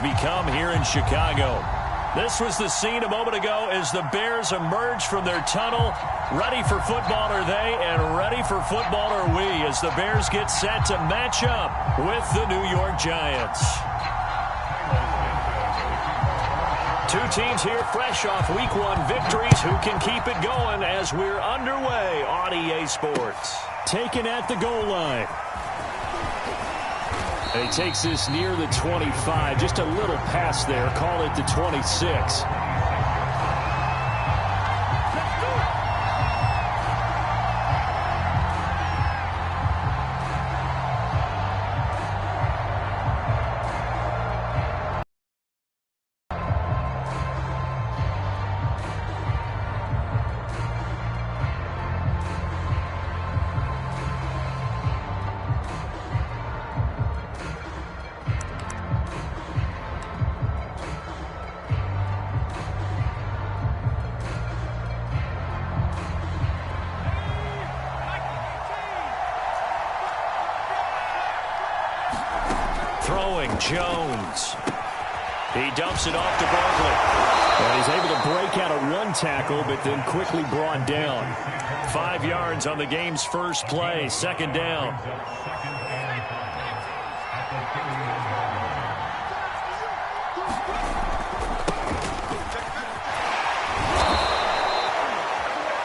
Become here in Chicago. This was the scene a moment ago as the Bears emerge from their tunnel. Ready for football are they, and ready for football are we as the Bears get set to match up with the New York Giants. Two teams here fresh off Week 1 victories. Who can keep it going as we're underway on EA Sports? Taken at the goal line. And he takes this near the 25. Just a little pass there. Call it the 26. Throwing Jones. He dumps it off to Barkley. And he's able to break out of one tackle, but then quickly brought down. 5 yards on the game's first play. Second down.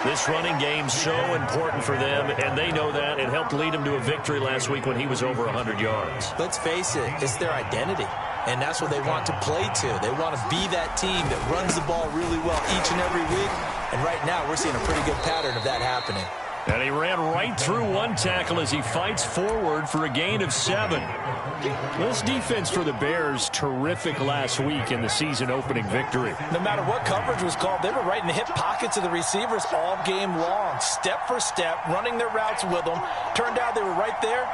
This running game's so important for them, and they know that. It helped lead them to a victory last week when he was over 100 yards. Let's face it, it's their identity, and that's what they want to play to. They want to be that team that runs the ball really well each and every week, and right now we're seeing a pretty good pattern of that happening. And he ran right through one tackle as he fights forward for a gain of 7. This defense for the Bears, terrific last week in the season-opening victory. No matter what coverage was called, they were right in the hip pockets of the receivers all game long, step for step, running their routes with them. Turned out they were right there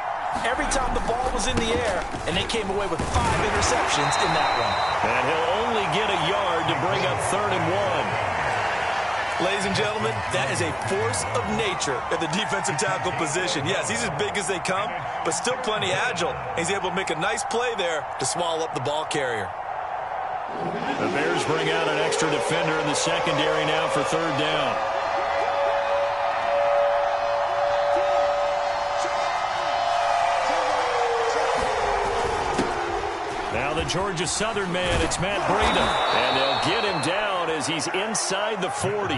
every time the ball was in the air, and they came away with 5 interceptions in that one. And he'll only get a yard to bring up 3rd and 1. Ladies and gentlemen, that is a force of nature at the defensive tackle position. Yes, he's as big as they come, but still plenty agile. He's able to make a nice play there to swallow up the ball carrier. The Bears bring out an extra defender in the secondary now for 3rd down. Now the Georgia Southern man, it's Matt Breida. And they'll get him down as he's inside the 40.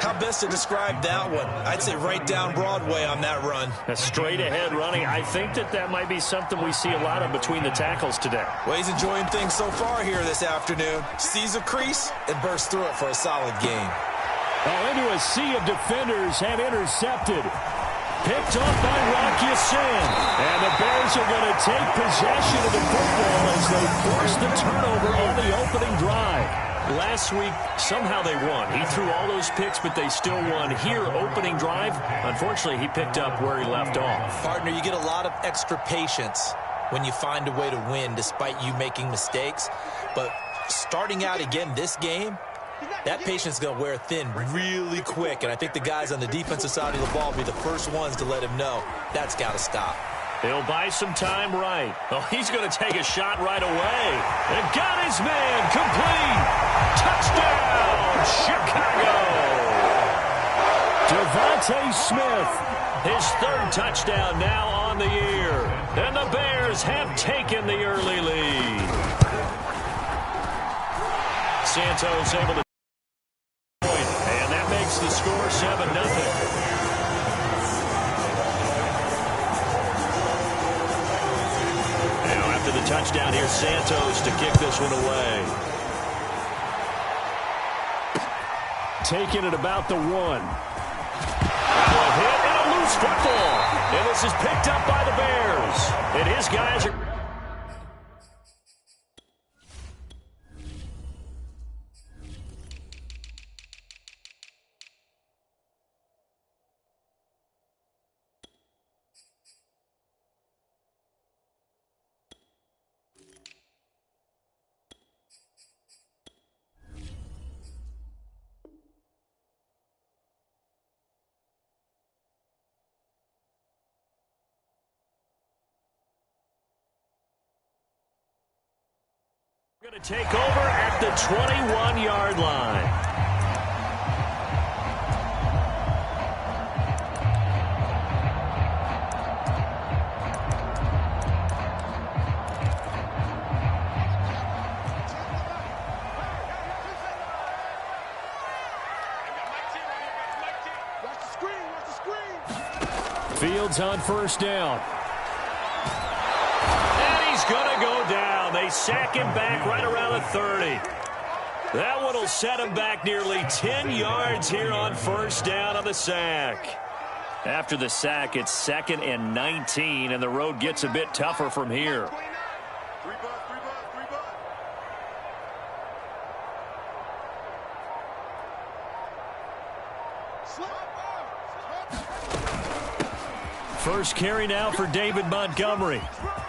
How best to describe that one? I'd say right down Broadway on that run. A straight-ahead running. I think that might be something we see a lot of between the tackles today. Well, he's enjoying things so far here this afternoon. Sees a crease and bursts through it for a solid gain. Oh, into a sea of defenders and intercepted. Picked off by Rocky Sin. And the Bears are going to take possession of the football as they force the turnover on the opening drive. Last week, somehow they won. He threw all those picks, but they still won. Here, opening drive, unfortunately, he picked up where he left off. Partner, you get a lot of extra patience when you find a way to win despite you making mistakes. But starting out again this game, that patience is going to wear thin really quick, and I think the guys on the defensive side of the ball will be the first ones to let him know that's got to stop. He'll buy some time right. Oh, he's going to take a shot right away. And got his man complete. Touchdown, Chicago. Devontae Smith, his 3rd touchdown now on the year. And the Bears have taken the early lead. Santos able to point, and that makes the score 7-0. The touchdown here, Santos to kick this one away. Taking it about the 1. A hit and a loose football. And this is picked up by the Bears. And his guys are... To take over at the 21-yard line. Fields on first down. And he's going to go down. They sack him back right around the 30. That one will set him back nearly 10 yards here on first down on the sack. After the sack, it's 2nd and 19, and the road gets a bit tougher from here. First carry now for David Montgomery.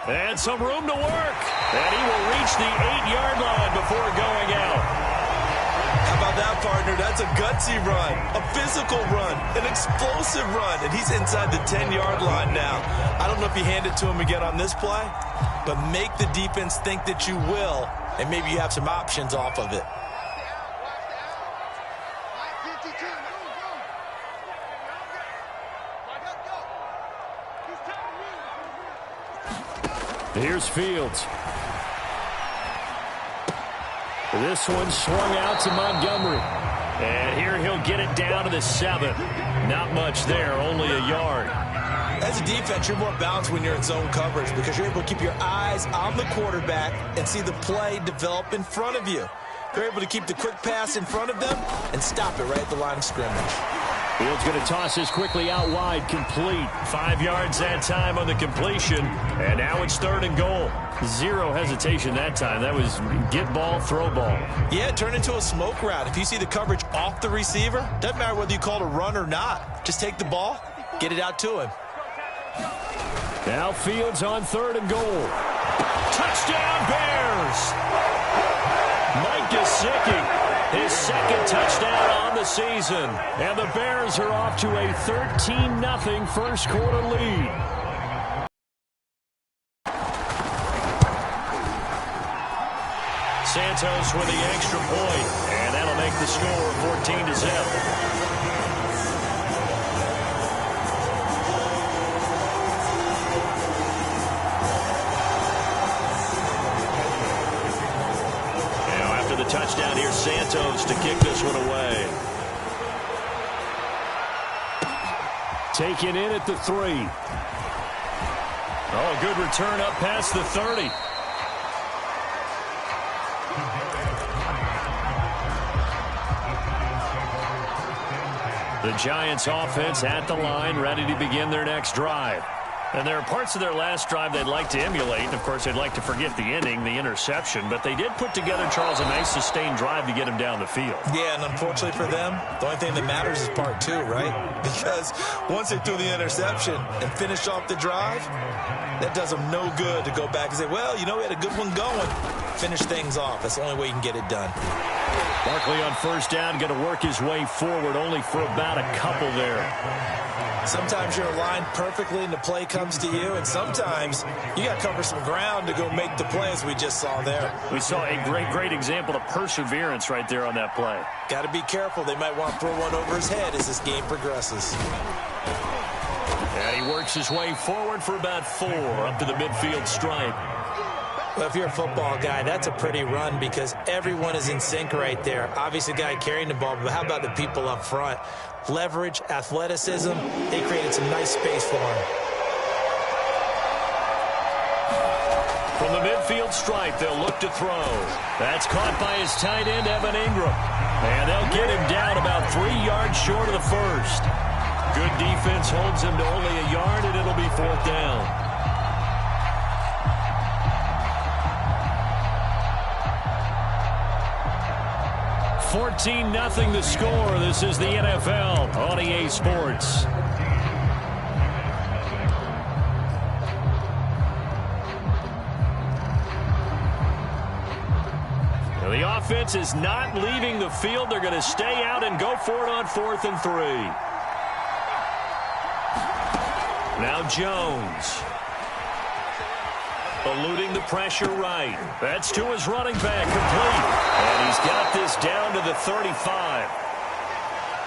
And some room to work. And he will reach the 8-yard line before going out. How about that, partner? That's a gutsy run, a physical run, an explosive run. And he's inside the 10-yard line now. I don't know if you hand it to him again on this play, but make the defense think that you will, and maybe you have some options off of it. Here's Fields. This one swung out to Montgomery. And here he'll get it down to the 7. Not much there, only a yard. As a defense, you're more balanced when you're in zone coverage because you're able to keep your eyes on the quarterback and see the play develop in front of you. They're able to keep the quick pass in front of them and stop it right at the line of scrimmage. Fields going to toss this quickly out wide, complete. 5 yards that time on the completion, and now it's 3rd and goal. Zero hesitation that time. That was get ball, throw ball. Yeah, turn into a smoke route. If you see the coverage off the receiver, doesn't matter whether you call it a run or not. Just take the ball, get it out to him. Now Fields on 3rd and goal. Touchdown, Bears! Mike Kese. His 2nd touchdown on the season. And the Bears are off to a 13-0 first quarter lead. Santos with the extra point. And that'll make the score 14-0. Touchdown here, Santos to kick this one away. Taken in at the 3. Oh, good return up past the 30. The Giants offense at the line, ready to begin their next drive. And there are parts of their last drive they'd like to emulate. Of course, they'd like to forget the ending, the interception. But they did put together, Charles, a nice sustained drive to get him down the field. Yeah, and unfortunately for them, the only thing that matters is part 2, right? Because once they threw the interception and finished off the drive, that does them no good to go back and say, well, you know, we had a good one going. Finish things off. That's the only way you can get it done. Barkley on first down, going to work his way forward, only for about a couple there. Sometimes you're aligned perfectly and the play comes to you, and sometimes you got to cover some ground to go make the play, as we just saw there. We saw a great example of perseverance right there on that play. Got to be careful. They might want to throw one over his head as this game progresses. And he works his way forward for about 4 up to the midfield stripe. Well, if you're a football guy, that's a pretty run because everyone is in sync right there. Obviously, the guy carrying the ball, but how about the people up front? Leverage, athleticism, they created some nice space for him. From the midfield stripe, they'll look to throw. That's caught by his tight end, Evan Ingram. And they'll get him down about 3 yards short of the first. Good defense holds him to only a yard, and it'll be 4th down. 14-0 the score. This is the NFL on EA Sports. Now the offense is not leaving the field. They're going to stay out and go for it on 4th and 3. Now Jones. Eluding the pressure right. That's to his running back, complete. And he's got this down to the 35.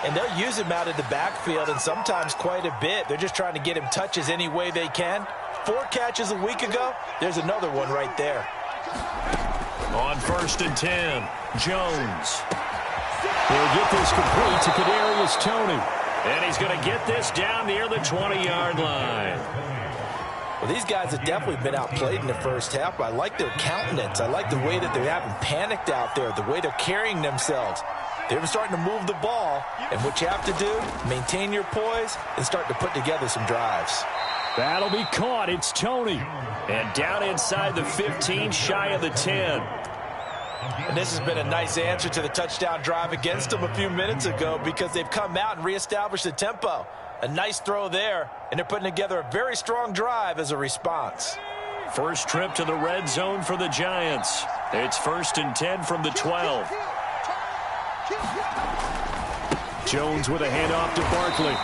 And they'll use him out of the backfield, and sometimes quite a bit. They're just trying to get him touches any way they can. 4 catches a week ago. There's another one right there. On 1st and 10, Jones. He'll get this complete to Kadarius Toney. And he's going to get this down near the 20-yard line. Well, these guys have definitely been outplayed in the first half, but I like their countenance. I like the way that they haven't panicked out there, the way they're carrying themselves. They're starting to move the ball, and what you have to do, maintain your poise and start to put together some drives. That'll be caught. It's Toney. And down inside the 15, shy of the 10. And this has been a nice answer to the touchdown drive against them a few minutes ago because they've come out and reestablished the tempo. A nice throw there, and they're putting together a very strong drive as a response. First trip to the red zone for the Giants. It's 1st and 10 from the 12. Jones with a handoff to Barkley.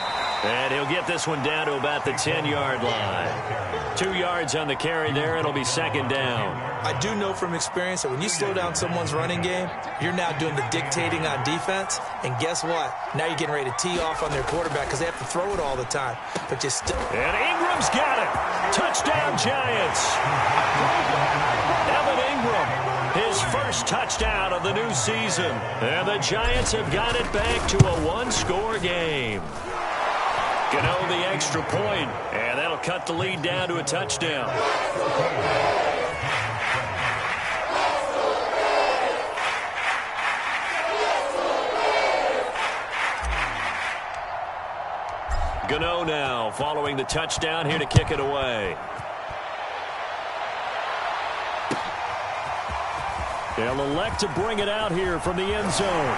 And he'll get this one down to about the 10-yard line. 2 yards on the carry there. It'll be 2nd down. I do know from experience that when you slow down someone's running game, you're now doing the dictating on defense. And guess what? Now you're getting ready to tee off on their quarterback because they have to throw it all the time. But you still... And Ingram's got it. Touchdown, Giants. Evan Ingram, his first touchdown of the new season. And the Giants have got it back to a 1-score game. Gano the extra point, and that'll cut the lead down to a touchdown. Gano now following the touchdown here to kick it away. They'll elect to bring it out here from the end zone.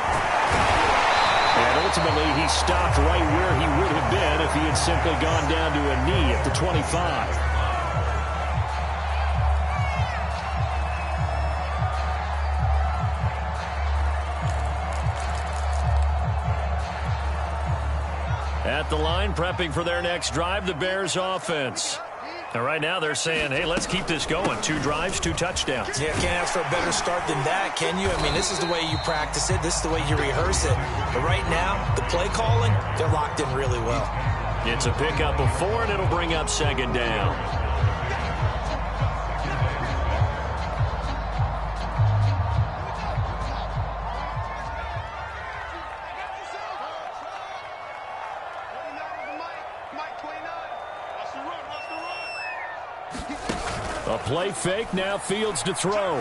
And ultimately, he stopped right where he would have been if he had simply gone down to a knee at the 25. At the line, prepping for their next drive, the Bears offense. And right now they're saying, hey, let's keep this going. 2 drives, 2 touchdowns. Yeah, can't ask for a better start than that, can you? I mean, this is the way you practice it. This is the way you rehearse it. But right now, the play calling, they're locked in really well. It's a pickup of 4, and it'll bring up 2nd down. A play fake, now Fields to throw.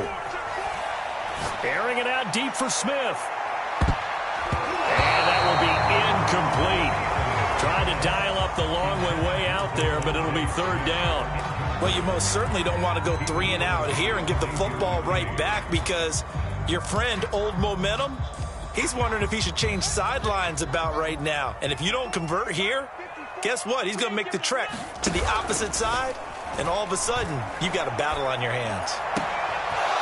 Airing it out deep for Smith. And that will be incomplete. Trying to dial up the long way out there, but it'll be 3rd down. Well, you most certainly don't want to go 3 and out here and get the football right back because your friend, Old Momentum, he's wondering if he should change sidelines about right now. And if you don't convert here, guess what? He's going to make the trek to the opposite side. And all of a sudden, you've got a battle on your hands.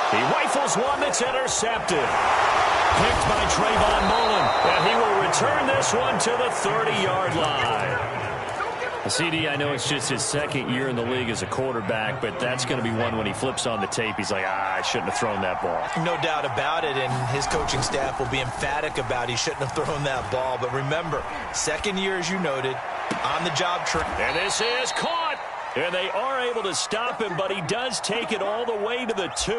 He rifles one that's intercepted. Picked by Trayvon Mullen. And he will return this one to the 30-yard line. CD, I know it's just his 2nd year in the league as a quarterback, but that's going to be one when he flips on the tape. He's like, I shouldn't have thrown that ball. No doubt about it, and his coaching staff will be emphatic about he shouldn't have thrown that ball. But remember, 2nd year, as you noted, on-the-job training. And this is caught. And they are able to stop him, but he does take it all the way to the 2.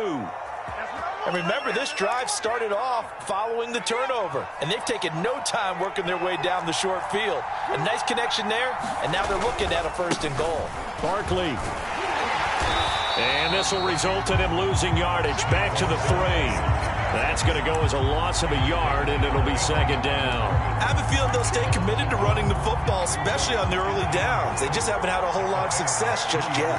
And remember, this drive started off following the turnover, and they've taken no time working their way down the short field. A nice connection there, and now they're looking at a 1st and goal. Barkley. And this will result in him losing yardage back to the 3. That's going to go as a loss of a yard, and it'll be 2nd down. I have a feeling they'll stay committed to running the football, especially on the early downs. They just haven't had a whole lot of success just yet.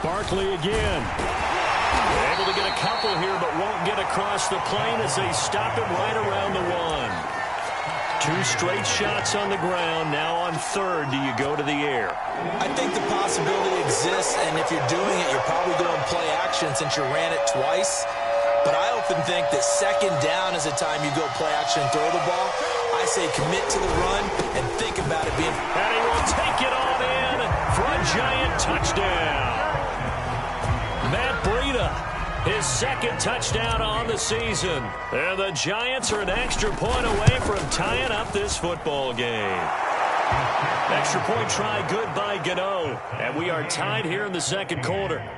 Barkley again. Able to get a couple here, but won't get across the plane as they stop him right around the 1. 2 straight shots on the ground. Now on 3rd, do you go to the air? I think the possibility exists, and if you're doing it, you're probably going play action since you ran it twice. But I often think that 2nd down is the time you go play action and throw the ball. I I say commit to the run and think about it being... And he will take it on in for a Giant touchdown. Matt Breida, his second touchdown on the season. And the Giants are an extra point away from tying up this football game. Extra point try good by Gano. And we are tied here in the second quarter.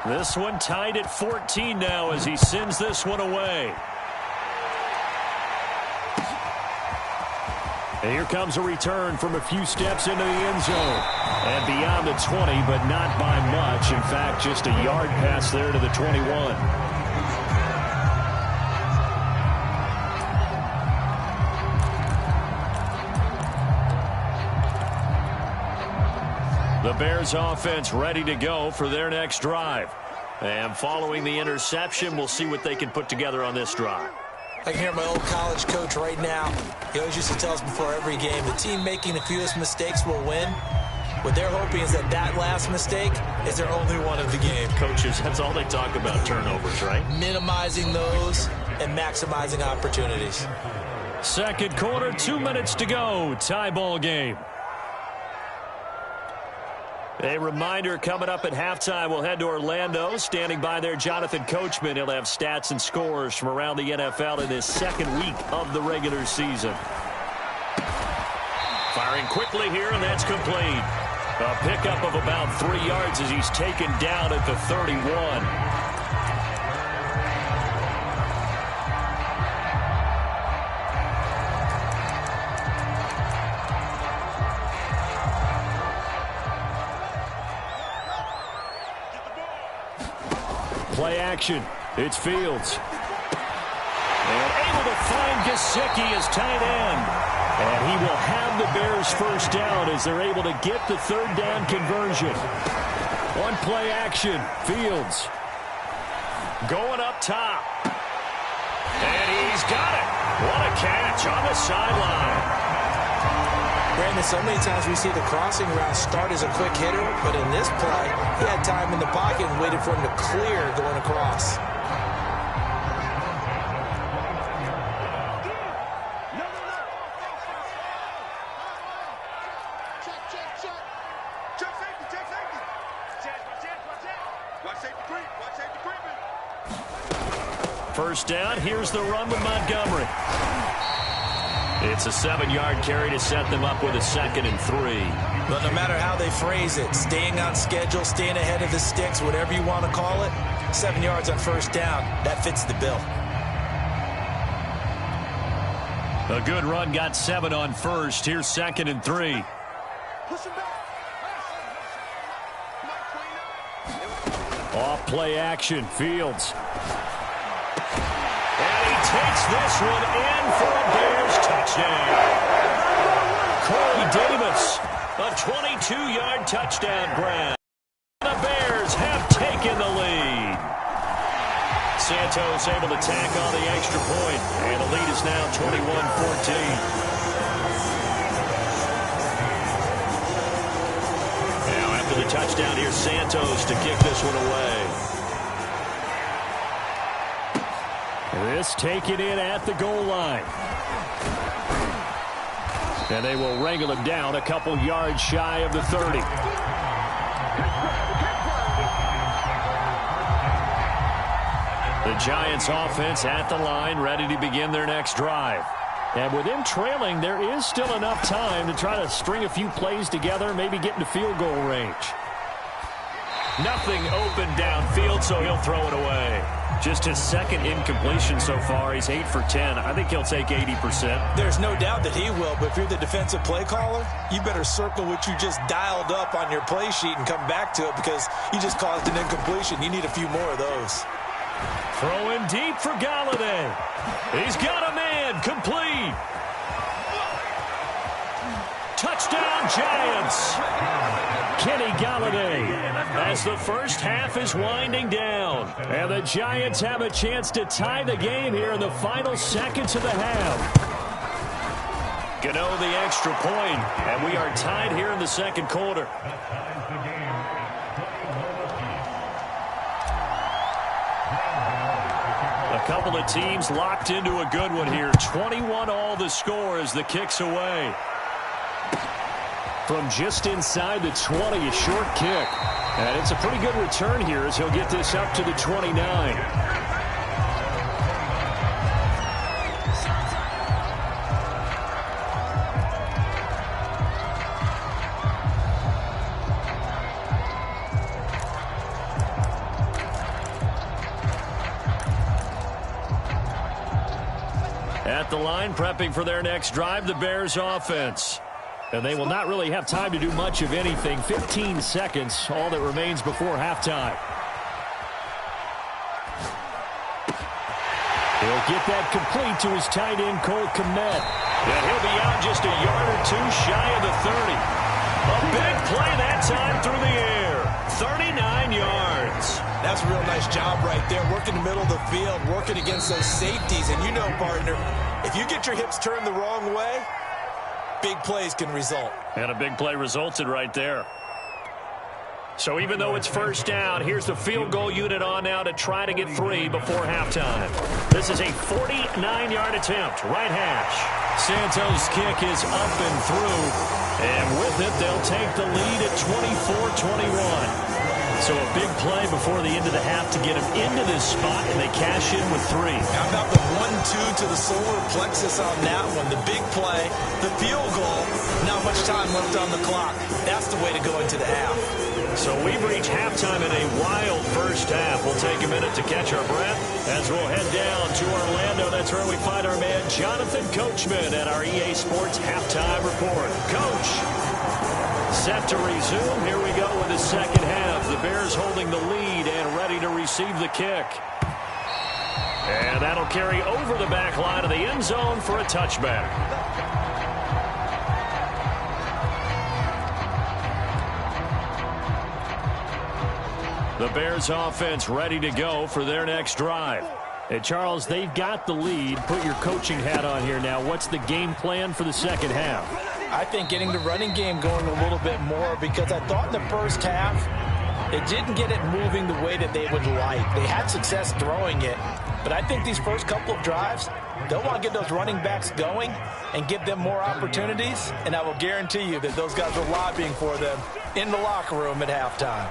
This one tied at 14 now as he sends this one away. And here comes a return from a few steps into the end zone. And beyond the 20, but not by much. In fact, just a yard pass there to the 21. The Bears offense ready to go for their next drive. And following the interception, we'll see what they can put together on this drive. I can hear my old college coach right now. He always used to tell us before every game, the team making the fewest mistakes will win. What they're hoping is that that last mistake is their only one of the game. Coaches, that's all they talk about, turnovers, right? Minimizing those and maximizing opportunities. Second quarter, 2 minutes to go. Tie ball game. A reminder coming up at halftime, we'll head to Orlando. Standing by there, Jonathan Coachman. He'll have stats and scores from around the NFL in his second week of the regular season. Firing quickly here, and that's complete. A pickup of about 3 yards as he's taken down at the 31. Play action. It's Fields. And able to find Kese as tight end. And he will have the Bears first down as they're able to get the third down conversion. On play action, Fields. Going up top. And he's got it. What a catch on the sideline. Brandon, so many times we see the crossing route start as a quick hitter, but in this play, he had time in the pocket and waited for him to clear going across. First down, here's the run with Montgomery. It's a 7-yard carry to set them up with a 2nd and 3. But no matter how they phrase it, staying on schedule, staying ahead of the sticks, whatever you want to call it, 7 yards on first down, that fits the bill. A good run got 7 on first. Here's 2nd and 3. Off play action, Fields. And he takes this one in for a Bears touchdown. Corey Davis, a 22-yard touchdown grab. The Bears have taken the lead. Santos able to tack on the extra point, and the lead is now 21-14. Now after the touchdown, here's Santos to kick this one away. This taken in at the goal line. And they will wrangle him down a couple yards shy of the 30. The Giants offense at the line, ready to begin their next drive. And with them trailing, there is still enough time to try to string a few plays together, maybe get into field goal range. Nothing open downfield, so he'll throw it away. Just his second incompletion so far. He's 8 for 10. I think he'll take 80%. There's no doubt that he will, but if you're the defensive play caller, you better circle what you just dialed up on your play sheet and come back to it because you just caused an incompletion. You need a few more of those. Throwing deep for Galladay. He's got a man. Complete. Touchdown, Giants. Kenny Galladay as the first half is winding down. And the Giants have a chance to tie the game here in the final seconds of the half. Gano the extra point, and we are tied here in the second quarter. A couple of teams locked into a good one here. 21 all the score as the kick's away. From just inside the 20, a short kick. And it's a pretty good return here as he'll get this up to the 29. At the line, prepping for their next drive, the Bears offense. And they will not really have time to do much of anything. 15 seconds, all that remains before halftime. He'll get that complete to his tight end, Cole Kmet. And he'll be out just a yard or two shy of the 30. A big play that time through the air. 39 yards. That's a real nice job right there, working the middle of the field, working against those safeties. And you know, partner, if you get your hips turned the wrong way, big plays can result. And a big play resulted right there. So even though it's first down, here's the field goal unit on now to try to get 3 before halftime. This is a 49-yard attempt, right hash. Santos' kick is up and through. And with it, they'll take the lead at 24-21. So a big play before the end of the half to get them into this spot, and they cash in with 3. How about the 1-2 to the solar plexus on that one? The big play, the field goal, not much time left on the clock. That's the way to go into the half. So we've reached halftime in a wild first half. We'll take a minute to catch our breath as we'll head down to Orlando. That's where we find our man Jonathan Coachman at our EA Sports Halftime Report. Coach, set to resume. Here we go with the second half. The Bears holding the lead and ready to receive the kick. And that'll carry over the back line of the end zone for a touchback. The Bears offense ready to go for their next drive. Hey, Charles, they've got the lead. Put your coaching hat on here now. What's the game plan for the second half? I think getting the running game going a little bit more, because I thought in the first half they didn't get it moving the way that they would like. They had success throwing it, but I think these first couple of drives, they'll want to get those running backs going and give them more opportunities, and I will guarantee you that those guys are lobbying for them in the locker room at halftime.